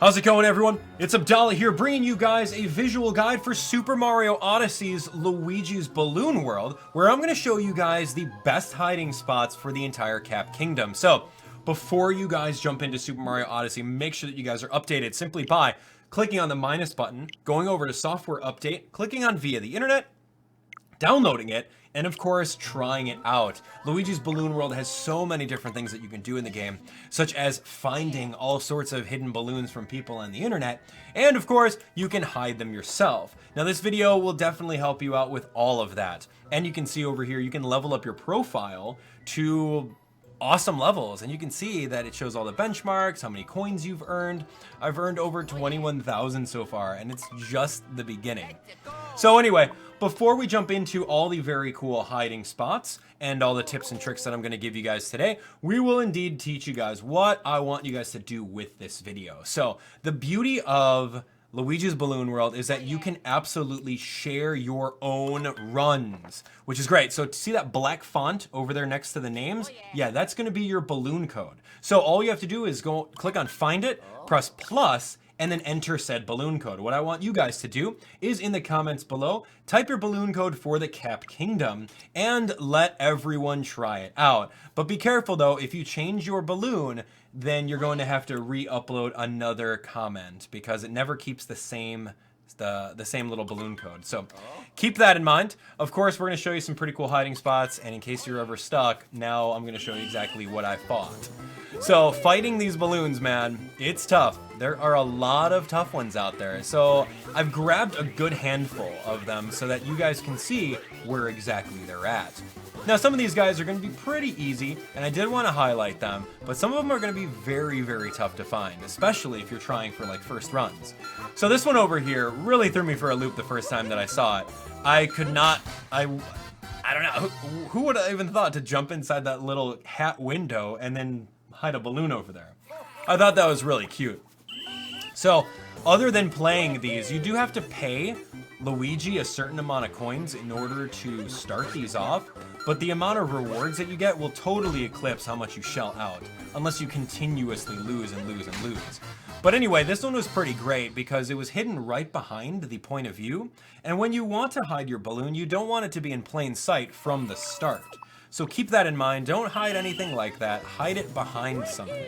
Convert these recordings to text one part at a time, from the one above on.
How's it going, everyone? It's Abdallah here, bringing you guys a visual guide for Super Mario Odyssey's Luigi's Balloon World, where I'm going to show you guys the best hiding spots for the entire Cap Kingdom. So, before you guys jump into Super Mario Odyssey, make sure that you guys are updated simply by clicking on the minus button, going over to Software Update, clicking on Via the Internet, downloading it, and of course, trying it out. Luigi's Balloon World has so many different things that you can do in the game, such as finding all sorts of hidden balloons from people on the internet, and of course, you can hide them yourself. Now, this video will definitely help you out with all of that. And you can see over here, you can level up your profile to awesome levels, and you can see that it shows all the benchmarks, how many coins you've earned. I've earned over 21,000 so far, and it's just the beginning. So anyway, before we jump into all the very cool hiding spots and all the tips and tricks that I'm going to give you guys today, we will indeed teach you guys what I want you guys to do with this video. So the beauty of Luigi's Balloon World is that you can absolutely share your own runs, which is great. So see that black font over there next to the names? Yeah, that's going to be your balloon code. So all you have to do is go click on Find It, press plus, and then enter said balloon code. What I want you guys to do is in the comments below, type your balloon code for the Cap Kingdom and let everyone try it out. But be careful though, if you change your balloon, then you're going to have to re-upload another comment because it never keeps the same little balloon code. So keep that in mind. Of course, we're going to show you some pretty cool hiding spots, and in case you're ever stuck, now I'm going to show you exactly what I fought. So fighting these balloons, man, it's tough. There are a lot of tough ones out there. So I've grabbed a good handful of them so that you guys can see where exactly they're at. Now, some of these guys are going to be pretty easy, and I did want to highlight them, but some of them are going to be very, very tough to find, especially if you're trying for like first runs. So this one over here really threw me for a loop the first time that I saw it. I don't know, who would have even thought to jump inside that little hat window and then hide a balloon over there? I thought that was really cute. So, other than playing these, you do have to pay Luigi a certain amount of coins in order to start these off, but the amount of rewards that you get will totally eclipse how much you shell out, unless you continuously lose and lose and lose. But anyway, this one was pretty great because it was hidden right behind the point of view, and when you want to hide your balloon, you don't want it to be in plain sight from the start. So keep that in mind, don't hide anything like that, hide it behind something.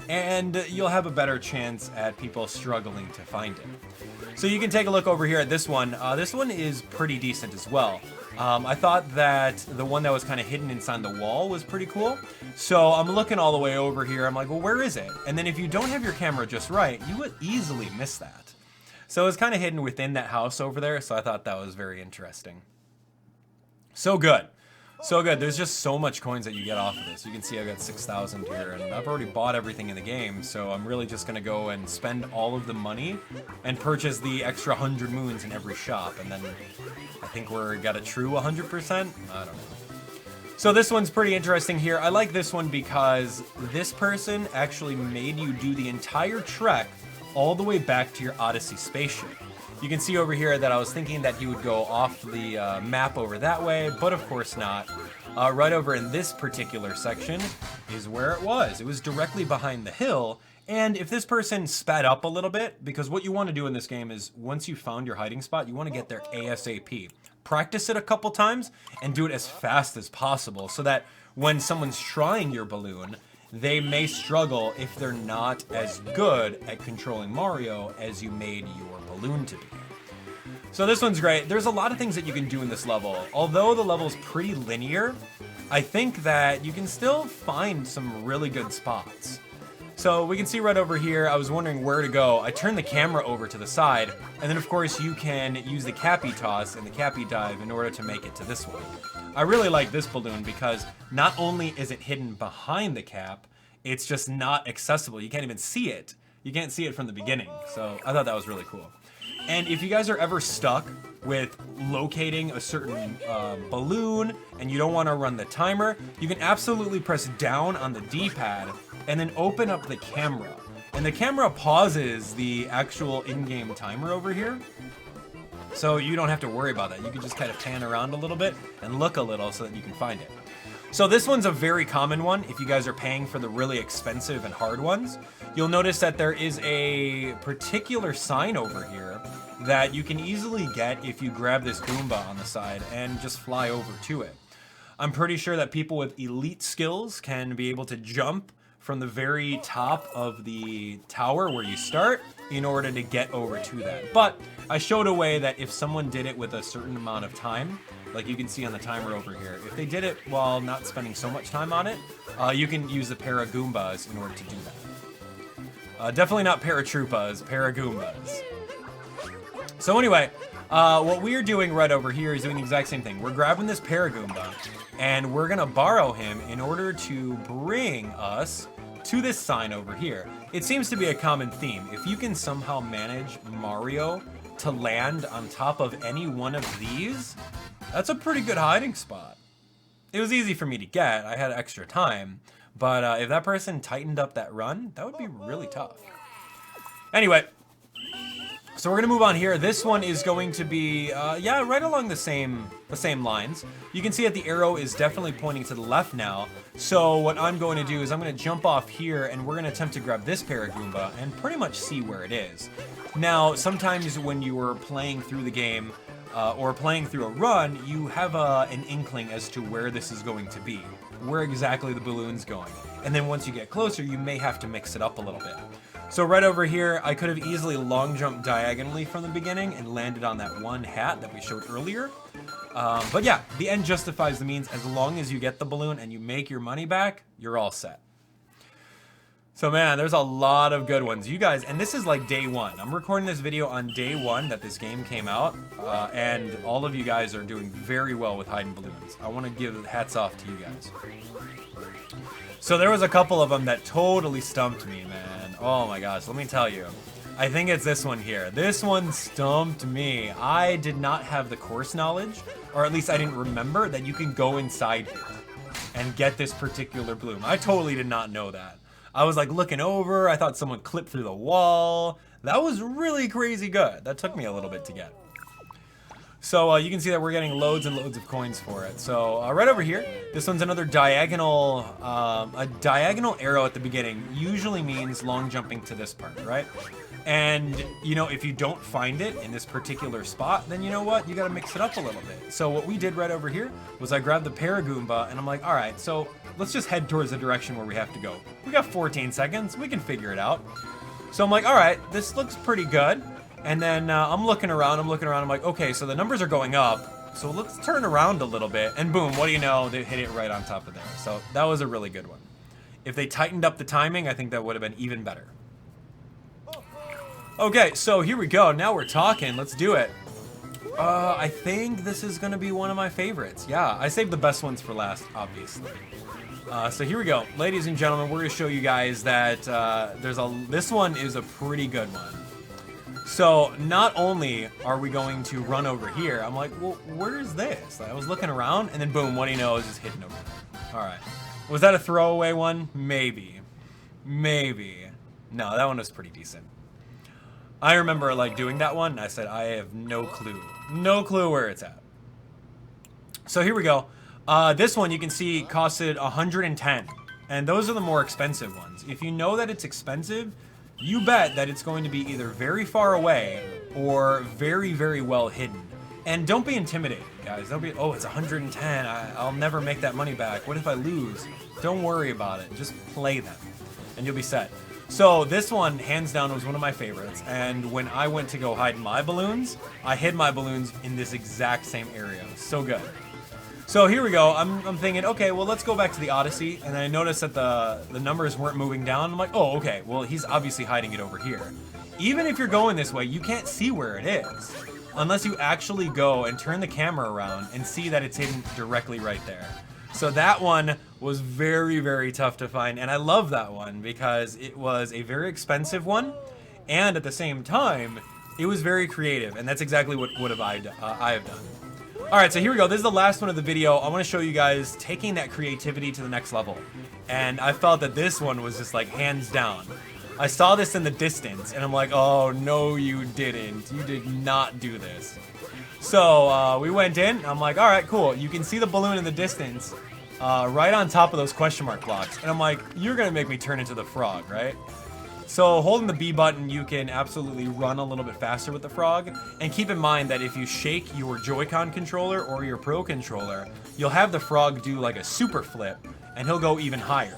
And you'll have a better chance at people struggling to find it. So you can take a look over here at this one. This one is pretty decent as well. I thought that the one that was kind of hidden inside the wall was pretty cool. So I'm looking all the way over here. I'm like, well, where is it? And then if you don't have your camera just right, you would easily miss that. So it's kind of hidden within that house over there. So I thought that was very interesting. So good. So good. There's just so much coins that you get off of this. You can see I've got 6,000 here, and I've already bought everything in the game, so I'm really just going to go and spend all of the money and purchase the extra 100 moons in every shop, and then I think we're got a true 100%? I don't know. So this one's pretty interesting here. I like this one because this person actually made you do the entire trek all the way back to your Odyssey spaceship. You can see over here that I was thinking that he would go off the map over that way, but of course not. Right over in this particular section is where it was. It was directly behind the hill, and if this person sped up a little bit, because what you want to do in this game is once you found your hiding spot, you want to get there ASAP. Practice it a couple times and do it as fast as possible so that when someone's trying your balloon, they may struggle if they're not as good at controlling Mario as you made your balloon to be. So this one's great. There's a lot of things that you can do in this level. Although the level's pretty linear, I think that you can still find some really good spots. So we can see right over here, I was wondering where to go. I turned the camera over to the side, and then of course you can use the Cappy Toss and the Cappy Dive in order to make it to this one. I really like this balloon because not only is it hidden behind the cap, it's just not accessible. You can't even see it. You can't see it from the beginning. So I thought that was really cool. And if you guys are ever stuck with locating a certain balloon and you don't want to run the timer, you can absolutely press down on the D-pad and then open up the camera. And the camera pauses the actual in-game timer over here. So you don't have to worry about that. You can just kind of pan around a little bit and look a little so that you can find it. So this one's a very common one if you guys are paying for the really expensive and hard ones. You'll notice that there is a particular sign over here that you can easily get if you grab this Goomba on the side and just fly over to it. I'm pretty sure that people with elite skills can be able to jump from the very top of the tower where you start in order to get over to that. But I showed a way that if someone did it with a certain amount of time, like you can see on the timer over here, if they did it while not spending so much time on it, you can use the Paragoombas in order to do that. Definitely not Paratroopas, Paragoombas. So anyway, what we're doing right over here is doing the exact same thing. We're grabbing this Paragoomba, and we're gonna borrow him in order to bring us to this sign over here. It seems to be a common theme. If you can somehow manage Mario to land on top of any one of these, that's a pretty good hiding spot. It was easy for me to get. I had extra time. But if that person tightened up that run, that would be really tough. Anyway, so we're gonna move on here. This one is going to be, yeah, right along the same lines. You can see that the arrow is definitely pointing to the left now. So what I'm going to do is I'm gonna jump off here and we're gonna attempt to grab this Paragoomba and pretty much see where it is. Now, sometimes when you are playing through the game, or playing through a run, you have an inkling as to where this is going to be, where exactly the balloon's going. And then once you get closer, you may have to mix it up a little bit. So right over here, I could have easily long jumped diagonally from the beginning and landed on that one hat that we showed earlier. But yeah, the end justifies the means. As long as you get the balloon and you make your money back, you're all set. So man, there's a lot of good ones. You guys, and this is like day one. I'm recording this video on day one that this game came out, and all of you guys are doing very well with hiding balloons. I want to give hats off to you guys. So there was a couple of them that totally stumped me, man. Oh my gosh, let me tell you. I think it's this one here. This one stumped me. I did not have the course knowledge, or at least I didn't remember that you can go inside here and get this particular bloom. I totally did not know that. I was like looking over, I thought someone clipped through the wall. That was really crazy good. That took me a little bit to get. So you can see that we're getting loads and loads of coins for it. So right over here, this one's another diagonal, a diagonal arrow at the beginning usually means long jumping to this part, right? And, you know, if you don't find it in this particular spot, then you know what? You gotta mix it up a little bit. So what we did right over here was I grabbed the Paragoomba and I'm like, all right, so let's just head towards the direction where we have to go. We got 14 seconds, we can figure it out. So I'm like, all right, this looks pretty good. And then I'm looking around, I'm like, okay, so the numbers are going up. So let's turn around a little bit and boom, what do you know? They hit it right on top of there. So that was a really good one. If they tightened up the timing, I think that would have been even better. Okay, so here we go. Now we're talking. Let's do it. I think this is gonna be one of my favorites. Yeah, I saved the best ones for last, obviously. So here we go. Ladies and gentlemen, we're gonna show you guys that this one is a pretty good one. So not only are we going to run over here, I'm like, well, where is this? I was looking around and then boom, what do you know, is just hidden over there. All right. Was that a throwaway one? Maybe. Maybe. No, that one was pretty decent. I remember like doing that one and I said, I have no clue. No clue where it's at. So here we go. This one you can see costed 110. And those are the more expensive ones. If you know that it's expensive, you bet that it's going to be either very far away or very, very well hidden. And don't be intimidated, guys. Don't be, oh, it's 110. I'll never make that money back. What if I lose? Don't worry about it. Just play them and you'll be set. So this one, hands down, was one of my favorites. And when I went to go hide my balloons, I hid my balloons in this exact same area. So good. So here we go. I'm thinking, okay, well, let's go back to the Odyssey. And I noticed that the numbers weren't moving down. I'm like, oh, okay, well, he's obviously hiding it over here. Even if you're going this way, you can't see where it is unless you actually go and turn the camera around and see that it's hidden directly right there. So that one was very, very tough to find. And I love that one because it was a very expensive one. And at the same time, it was very creative. And that's exactly what I have done. All right, so here we go. This is the last one of the video. I want to show you guys taking that creativity to the next level. And I felt that this one was just like hands down. I saw this in the distance and I'm like, oh, no, you didn't. You did not do this. So we went in. I'm like, all right, cool. You can see the balloon in the distance. right on top of those question mark blocks. And I'm like, you're gonna make me turn into the frog, right? So holding the B button, you can absolutely run a little bit faster with the frog. And keep in mind that if you shake your Joy-Con controller or your Pro controller, you'll have the frog do like a super flip, and he'll go even higher.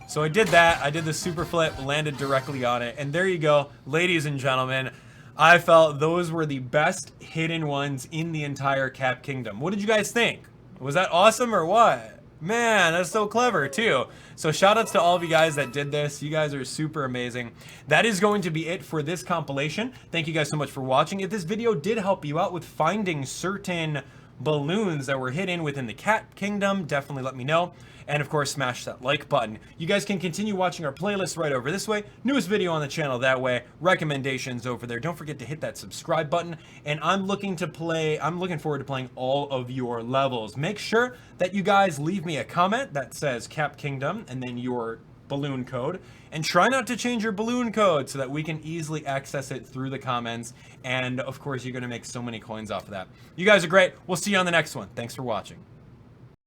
So I did that, I did the super flip, landed directly on it, and there you go, ladies and gentlemen. I felt those were the best hidden ones in the entire Cap Kingdom. What did you guys think? Was that awesome or what? Man, that's so clever too. So shout outs to all of you guys that did this. You guys are super amazing. That is going to be it for this compilation. Thank you guys so much for watching. If this video did help you out with finding certain balloons that were hidden within the Cat Kingdom, definitely let me know. And of course, smash that like button. You guys can continue watching our playlist right over this way. Newest video on the channel that way. Recommendations over there. Don't forget to hit that subscribe button. And I'm looking forward to playing all of your levels. Make sure that you guys leave me a comment that says Cap Kingdom and then your balloon code. And try not to change your balloon code so that we can easily access it through the comments. And of course, you're going to make so many coins off of that. You guys are great. We'll see you on the next one. Thanks for watching.